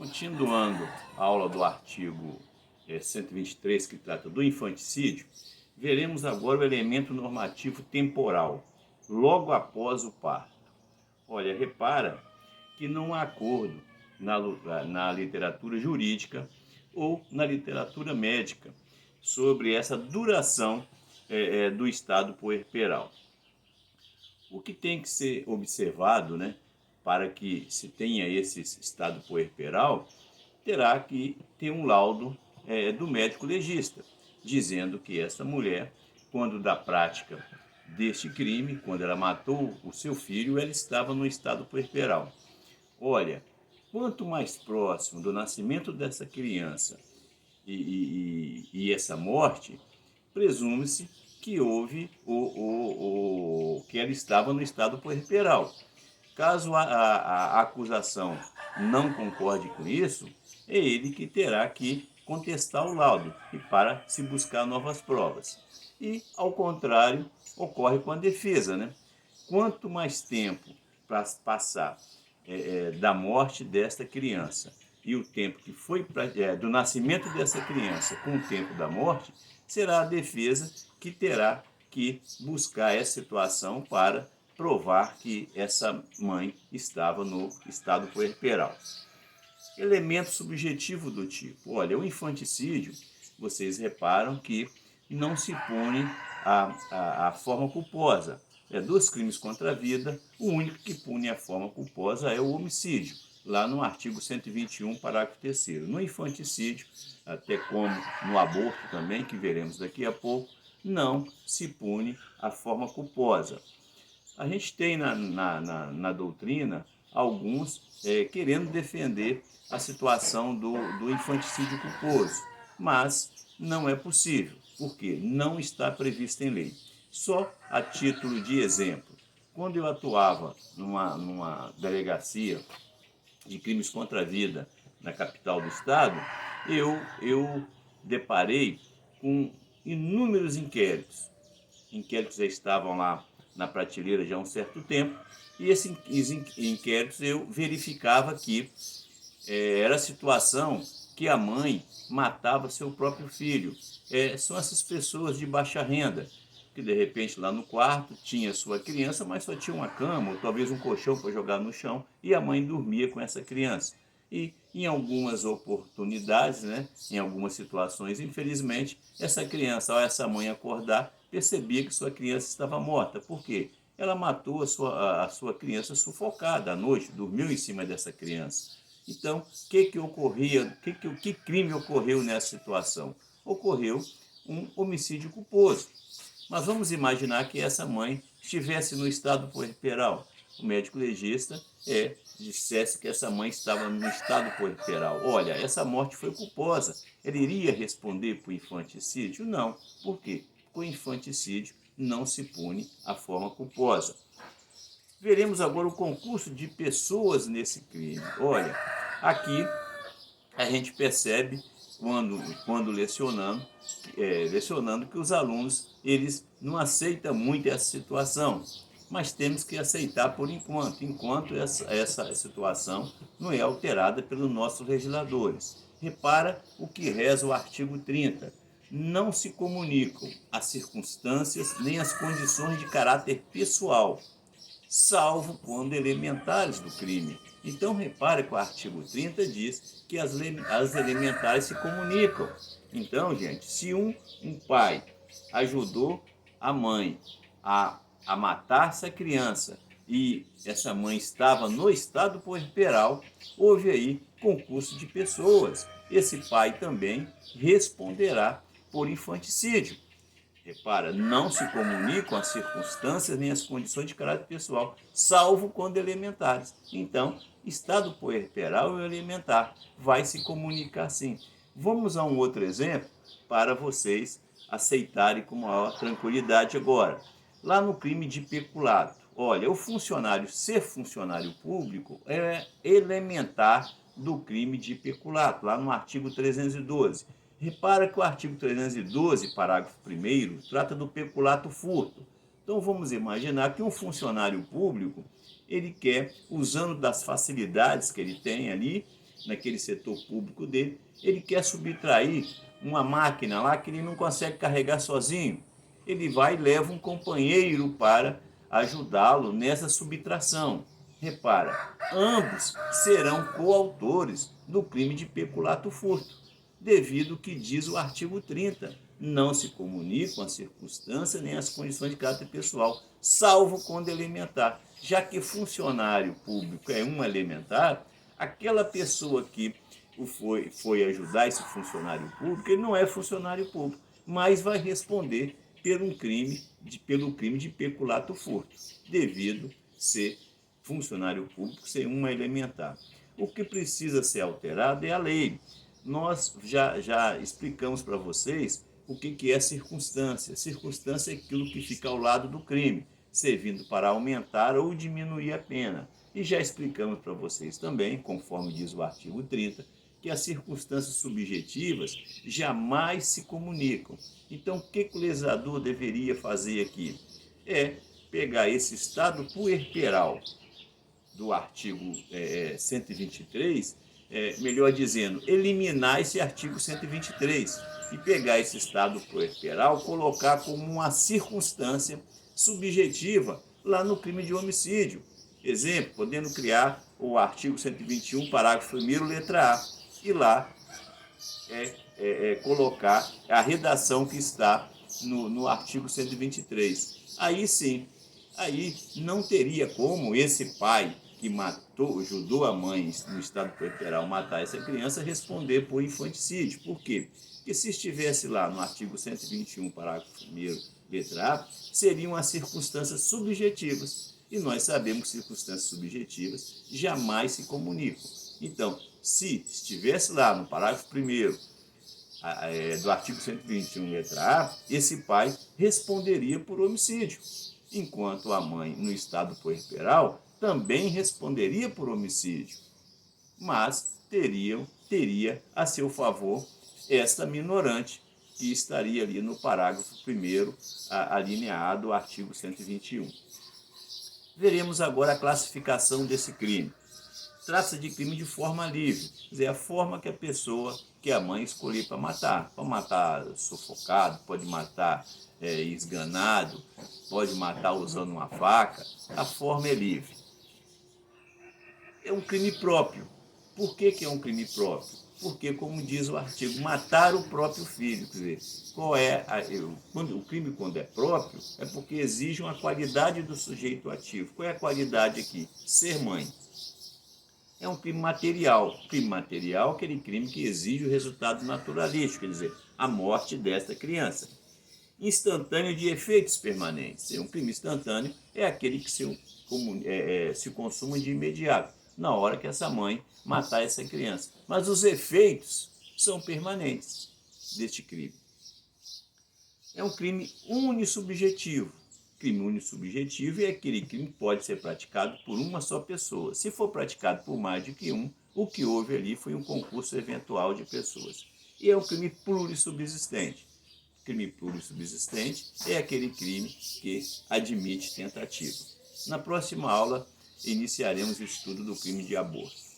Continuando a aula do artigo 123, que trata do infanticídio, veremos agora o elemento normativo temporal, logo após o parto. Olha, repara que não há acordo na literatura jurídica ou na literatura médica sobre essa duração do estado puerperal. O que tem que ser observado, né, para que se tenha esse estado puerperal, terá que ter um laudo do médico legista, dizendo que essa mulher, quando da prática deste crime, quando ela matou o seu filho, ela estava no estado puerperal. Olha, quanto mais próximo do nascimento dessa criança e essa morte, presume-se que houve que ela estava no estado puerperal. Caso a acusação não concorde com isso, é ele que terá que contestar o laudo e para se buscar novas provas. E, ao contrário, ocorre com a defesa, né? Quanto mais tempo para passar da morte desta criança e o tempo que foi do nascimento dessa criança com o tempo da morte, será a defesa que terá que buscar essa situação para provar que essa mãe estava no estado puerperal. Elemento subjetivo do tipo, olha, o infanticídio, vocês reparam que não se pune a forma culposa. Dos crimes contra a vida, o único que pune a forma culposa é o homicídio, lá no artigo 121, parágrafo 3º. No infanticídio, até como no aborto também, que veremos daqui a pouco, não se pune a forma culposa. A gente tem na doutrina alguns querendo defender a situação do infanticídio culposo, mas não é possível, porque não está previsto em lei. Só a título de exemplo, quando eu atuava numa delegacia de crimes contra a vida na capital do estado, eu deparei com inúmeros inquéritos. Inquéritos já estavam lá na prateleira já há um certo tempo, e esses inquéritos eu verificava que era a situação que a mãe matava seu próprio filho. São essas pessoas de baixa renda, que de repente lá no quarto tinha sua criança, mas só tinha uma cama, ou talvez um colchão para jogar no chão, e a mãe dormia com essa criança. E em algumas oportunidades, né, em algumas situações, infelizmente, essa criança, ao essa mãe acordar, percebia que sua criança estava morta. Por quê? Ela matou a sua criança sufocada à noite, dormiu em cima dessa criança. Então, o que ocorria, que crime ocorreu nessa situação? Ocorreu um homicídio culposo. Mas vamos imaginar que essa mãe estivesse no estado puerperal. O médico legista dissesse que essa mãe estava no estado puerperal. Olha, essa morte foi culposa. Ele iria responder por infanticídio? Não. Por quê? Porque o infanticídio não se pune a forma culposa. Veremos agora o concurso de pessoas nesse crime. Olha, aqui a gente percebe quando lecionando que os alunos eles não aceitam muito essa situação, mas temos que aceitar por enquanto essa situação não é alterada pelos nossos legisladores. Repara o que reza o artigo 30. Não se comunicam as circunstâncias nem as condições de caráter pessoal, salvo quando elementares do crime. Então, repare que o artigo 30 diz que as elementares se comunicam. Então, gente, se um pai ajudou a mãe a matar essa criança e essa mãe estava no estado puerperal, houve aí concurso de pessoas. Esse pai também responderá por infanticídio. Repara, não se comunicam as circunstâncias nem as condições de caráter pessoal, salvo quando elementares. Então, estado puerperal e elementar vai se comunicar sim. Vamos a um outro exemplo para vocês aceitarem com maior tranquilidade agora. Lá no crime de peculato, olha, o funcionário ser funcionário público é elementar do crime de peculato, lá no artigo 312. Repara que o artigo 312, parágrafo 1º, trata do peculato furto. Então vamos imaginar que um funcionário público, ele quer, usando das facilidades que ele tem ali, naquele setor público dele, ele quer subtrair uma máquina lá que ele não consegue carregar sozinho. Ele vai e leva um companheiro para ajudá-lo nessa subtração. Repara, ambos serão coautores do crime de peculato furto, devido ao que diz o artigo 30. Não se comunicam as circunstâncias nem as condições de caráter pessoal, salvo quando elementar. Já que funcionário público é um elementar, aquela pessoa que foi ajudar esse funcionário público, ele não é funcionário público, mas vai responder pelo crime de peculato furto, devido ser funcionário público, ser uma elementar. O que precisa ser alterado é a lei. Nós já explicamos para vocês o que é circunstância. Circunstância é aquilo que fica ao lado do crime, servindo para aumentar ou diminuir a pena. E já explicamos para vocês também, conforme diz o artigo 30, que as circunstâncias subjetivas jamais se comunicam. Então, o que o legislador deveria fazer aqui? É pegar esse estado puerperal do artigo 123, melhor dizendo, eliminar esse artigo 123 e pegar esse estado puerperal, colocar como uma circunstância subjetiva lá no crime de homicídio. Exemplo, podendo criar o artigo 121, parágrafo 1º, letra A, e lá colocar a redação que está no artigo 123. Aí sim, aí não teria como esse pai que ajudou a mãe no estado puerperal matar essa criança responder por infanticídio. Por quê? Porque se estivesse lá no artigo 121, parágrafo 1º, letra A, seriam as circunstâncias subjetivas. E nós sabemos que circunstâncias subjetivas jamais se comunicam. Então, se estivesse lá no parágrafo 1º do artigo 121, letra A, esse pai responderia por homicídio, enquanto a mãe, no estado puerperal, também responderia por homicídio, mas teria a seu favor esta minorante, que estaria ali no parágrafo 1º, alineado ao artigo 121. Veremos agora a classificação desse crime. Trata-se de crime de forma livre, quer dizer, a forma que a pessoa, que a mãe escolher para matar. Pode matar sufocado, pode matar esganado, pode matar usando uma faca, a forma é livre. É um crime próprio. Por que é um crime próprio? Porque, como diz o artigo, matar o próprio filho. Quer dizer, o crime, quando é próprio, é porque exige uma qualidade do sujeito ativo. Qual é a qualidade aqui? Ser mãe. É um crime material. Crime material é aquele crime que exige o resultado naturalístico, quer dizer, a morte desta criança. Instantâneo de efeitos permanentes. Um crime instantâneo é aquele que se consuma de imediato, na hora que essa mãe matar essa criança. Mas os efeitos são permanentes deste crime. É um crime unissubjetivo. Crime unissubjetivo é aquele crime que pode ser praticado por uma só pessoa. Se for praticado por mais de que um, o que houve ali foi um concurso eventual de pessoas. E é um crime plurissubsistente. Crime plurissubsistente é aquele crime que admite tentativa. Na próxima aula, iniciaremos o estudo do crime de aborto.